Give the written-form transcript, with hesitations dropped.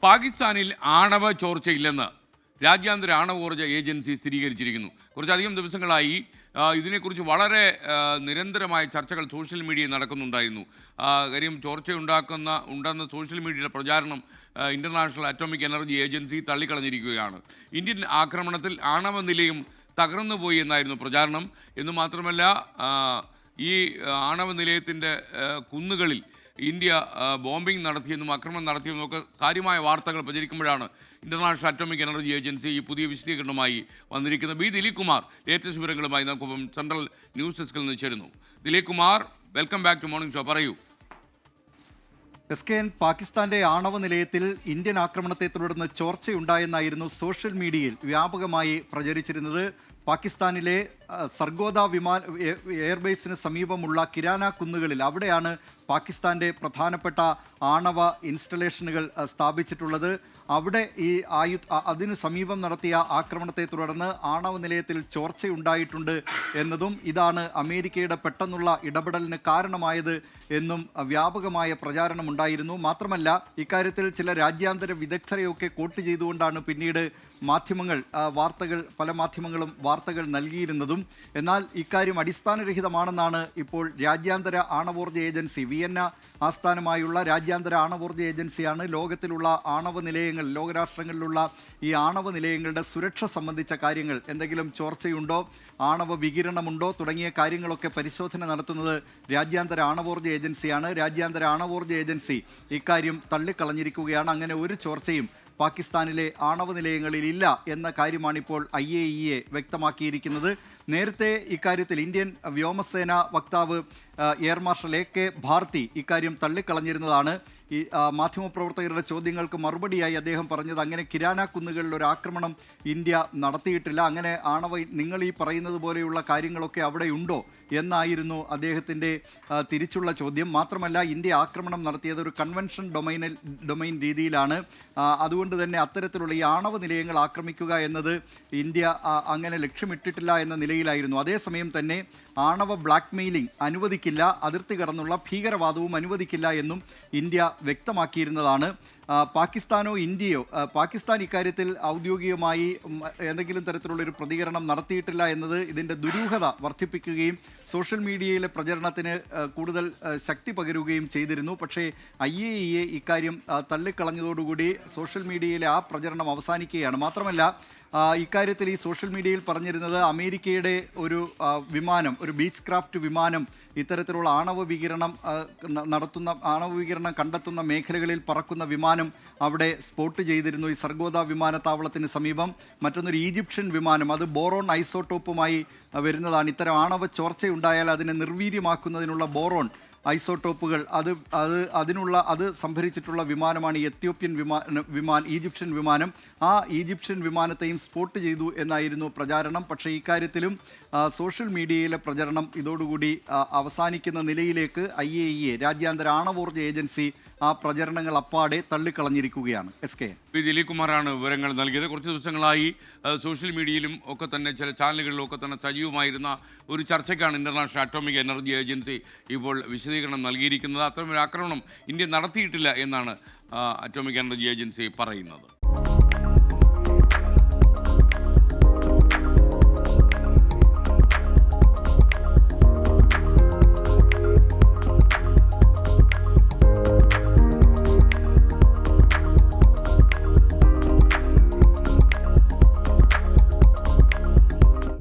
പാകിസ്ഥാനിൽ ആണവ ചോർച്ചയില്ലെന്ന് രാജ്യാന്തര ആണവോർജ്ജ ഏജൻസി സ്ഥിരീകരിച്ചിരിക്കുന്നു. കുറച്ചധികം ദിവസങ്ങളായി ഇതിനെക്കുറിച്ച് വളരെ നിരന്തരമായ ചർച്ചകൾ സോഷ്യൽ മീഡിയയിൽ നടക്കുന്നുണ്ടായിരുന്നു. കാര്യം ഉണ്ടെന്ന സോഷ്യൽ മീഡിയയുടെ പ്രചാരണം ഇൻ്റർനാഷണൽ അറ്റോമിക് എനർജി ഏജൻസി തള്ളിക്കളഞ്ഞിരിക്കുകയാണ്. ഇന്ത്യൻ ആക്രമണത്തിൽ ആണവ നിലയം തകർന്നുപോയി എന്നായിരുന്നു പ്രചാരണം. എന്നു മാത്രമല്ല, ഈ ആണവ നിലയത്തിൻ്റെ കുന്നുകളിൽ ഇന്ത്യ ബോംബിംഗ് നടത്തിയെന്നും ആക്രമണം നടത്തിയെന്നും ഒക്കെ കാര്യമായ വാർത്തകൾ പ്രചരിക്കുമ്പോഴാണ് ഇൻ്റർനാഷണൽ അറ്റോമിക് എനർജി ഏജൻസി ഈ പുതിയ വിശദീകരണവുമായി വന്നിരിക്കുന്നത്. ദിലീപ് കുമാർ ലേറ്റസ്റ്റ് വിവരങ്ങളുമായി നമുക്കൊപ്പം സെൻട്രൽ ന്യൂസ് ഡെസ്കിൽ നിന്ന് ചേരുന്നു. Dileep Kumar, welcome back to morning show. പറയൂ. SKN പാകിസ്ഥാന്റെ ആണവ നിലയത്തിൽ ഇന്ത്യൻ ആക്രമണത്തെ തുടർന്ന് ചോർച്ചയുണ്ടായെന്നായിരുന്നു സോഷ്യൽ മീഡിയയിൽ വ്യാപകമായി പ്രചരിച്ചിരുന്നത്. പാകിസ്ഥാനിലെ സർഗോദ എയർബേസിന് സമീപമുള്ള കിരാന കുന്നുകളിൽ അവിടെയാണ് പാകിസ്ഥാന്റെ പ്രധാനപ്പെട്ട ആണവ ഇൻസ്റ്റലേഷനുകൾ സ്ഥാപിച്ചിട്ടുള്ളത്. അവിടെ അതിന് സമീപം നടത്തിയ ആക്രമണത്തെ തുടർന്ന് ആണവ നിലയത്തിൽ ചോർച്ചയുണ്ടായിട്ടുണ്ട് എന്നതും ഇതാണ് അമേരിക്കയുടെ പെട്ടെന്നുള്ള ഇടപെടലിന് കാരണമായത് എന്നും വ്യാപകമായ പ്രചാരണമുണ്ടായിരുന്നു. മാത്രമല്ല, ഇക്കാര്യത്തിൽ ചില രാജ്യാന്തര വിദഗ്ധരെയൊക്കെ കോട്ട് ചെയ്തുകൊണ്ടാണ് പിന്നീട് പല മാധ്യമങ്ങളും വാർത്തകൾ നൽകിയിരുന്നതും. എന്നാൽ ഇക്കാര്യം അടിസ്ഥാനരഹിതമാണെന്നാണ് ഇപ്പോൾ രാജ്യാന്തര ആണവോർജ്ജ ഏജൻസി, വിയന്ന ആസ്ഥാനമായുള്ള രാജ്യാന്തര ആണവോർജ്ജ ഏജൻസിയാണ് ലോകത്തിലുള്ള ആണവ നിലയങ്ങൾ, ലോകരാഷ്ട്രങ്ങളിലുള്ള ഈ ആണവ നിലയങ്ങളുടെ സുരക്ഷ സംബന്ധിച്ച കാര്യങ്ങൾ, എന്തെങ്കിലും ചോർച്ചയുണ്ടോ, ആണവ വികിരണമുണ്ടോ തുടങ്ങിയ കാര്യങ്ങളൊക്കെ പരിശോധന നടത്തുന്നത് രാജ്യാന്തര ആണവോർജ്ജ ഏജൻസിയാണ്. രാജ്യാന്തര ആണവോർജ്ജ ഏജൻസി ഇക്കാര്യം തള്ളിക്കളഞ്ഞിരിക്കുകയാണ്. അങ്ങനെ ഒരു ചോർച്ചയും പാകിസ്ഥാനിലെ ആണവ നിലയങ്ങളിൽ ഇല്ല എന്ന കാര്യമാണിപ്പോൾ IAEA വ്യക്തമാക്കിയിരിക്കുന്നത്. നേരത്തെ ഇക്കാര്യത്തിൽ ഇന്ത്യൻ വ്യോമസേന വക്താവ് എയർ മാർഷൽ AK ഭാർത്തി ഇക്കാര്യം തള്ളിക്കളഞ്ഞിരുന്നതാണ്. ഈ മാധ്യമപ്രവർത്തകരുടെ ചോദ്യങ്ങൾക്ക് മറുപടിയായി അദ്ദേഹം പറഞ്ഞത്, അങ്ങനെ കിരാന കുന്നുകളിൽ ഒരു ആക്രമണം ഇന്ത്യ നടത്തിയിട്ടില്ല, അങ്ങനെ നിങ്ങൾ ഈ പറയുന്നത് പോലെയുള്ള കാര്യങ്ങളൊക്കെ അവിടെ ഉണ്ടോ എന്നായിരുന്നു അദ്ദേഹത്തിൻ്റെ തിരിച്ചുള്ള ചോദ്യം. മാത്രമല്ല, ഇന്ത്യ ആക്രമണം നടത്തിയത് ഒരു കൺവെൻഷൻ ഡൊമൈൻ രീതിയിലാണ്. അതുകൊണ്ട് തന്നെ അത്തരത്തിലുള്ള ഈ ആണവ നിലയങ്ങൾ ആക്രമിക്കുക എന്നത് ഇന്ത്യ അങ്ങനെ ലക്ഷ്യമിട്ടിട്ടില്ല എന്ന നിലയിലായിരുന്നു. അതേസമയം തന്നെ ആണവ ബ്ലാക്ക് മെയിലിംഗ് അനുവദിക്കില്ല, അതിർത്തി കടന്നുള്ള ഭീകരവാദവും അനുവദിക്കില്ല എന്നും ഇന്ത്യ വ്യക്തമാക്കിയിരുന്നതാണ്. പാകിസ്ഥാനോ ഇന്ത്യയോ, പാകിസ്ഥാൻ ഇക്കാര്യത്തിൽ ഔദ്യോഗികമായി എന്തെങ്കിലും തരത്തിലുള്ളൊരു പ്രതികരണം നടത്തിയിട്ടില്ല എന്നത് ഇതിൻ്റെ ദുരൂഹത വർദ്ധിപ്പിക്കുകയും സോഷ്യൽ മീഡിയയിലെ പ്രചരണത്തിന് കൂടുതൽ ശക്തി പകരുകയും ചെയ്തിരുന്നു. പക്ഷേ IAEA ഇക്കാര്യം തള്ളിക്കളഞ്ഞതോടുകൂടി സോഷ്യൽ മീഡിയയിലെ ആ പ്രചരണം അവസാനിക്കുകയാണ്. മാത്രമല്ല, ഇക്കാര്യത്തിൽ ഈ സോഷ്യൽ മീഡിയയിൽ പറഞ്ഞിരുന്നത് അമേരിക്കയുടെ ഒരു വിമാനം, ഒരു ബീച്ച് ക്രാഫ്റ്റ് വിമാനം ഇത്തരത്തിലുള്ള ആണവ വികിരണം കണ്ടെത്തുന്ന മേഖലകളിൽ പറക്കുന്ന വിമാനം അവിടെ സ്പോട്ട് ചെയ്തിരുന്നു, ഈ സർഗോദ വിമാനത്താവളത്തിന് സമീപം. മറ്റൊന്നൊരു ഈജിപ്ഷ്യൻ വിമാനം, അത് ബോറോൺ ഐസോട്ടോപ്പുമായി വരുന്നതാണ്. ഇത്തരം ആണവ ചോർച്ചയുണ്ടായാൽ അതിനെ നിർവീര്യമാക്കുന്നതിനുള്ള ബോറോൺ ഐസോട്ടോപ്പുകൾ അത് സംഭരിച്ചിട്ടുള്ള വിമാനമാണ് ഈ ഈജിപ്ഷ്യൻ വിമാനം. ആ ഈജിപ്ഷ്യൻ വിമാനത്തെയും സ്പോട്ട് ചെയ്തു എന്നായിരുന്നു പ്രചാരണം. പക്ഷേ ഇക്കാര്യത്തിലും സോഷ്യൽ മീഡിയയിലെ പ്രചരണം ഇതോടുകൂടി അവസാനിക്കുന്ന നിലയിലേക്ക് IAEA, രാജ്യാന്തര ആണവോർജ്ജ ഏജൻസി, ആ പ്രചരണങ്ങൾ അപ്പാടെ തള്ളിക്കളഞ്ഞിരിക്കുകയാണ്. ദിലീപ് കുമാറാണ് വിവരങ്ങൾ നൽകിയത്. കുറച്ച് ദിവസങ്ങളായി സോഷ്യൽ മീഡിയയിലും ഒക്കെ തന്നെ ചില ചാനലുകളിലും ഒക്കെ തന്നെ സജീവമായിരുന്ന ഒരു ചർച്ചയ്ക്കാണ് ഇൻ്റർനാഷണൽ അറ്റോമിക് എനർജി ഏജൻസി ഇപ്പോൾ വിശദീകരണം നൽകിയിരിക്കുന്നത്. അത്തരമൊരു ആക്രമണം ഇന്ത്യ നടത്തിയിട്ടില്ല എന്നാണ് അറ്റോമിക് എനർജി ഏജൻസി പറയുന്നത്.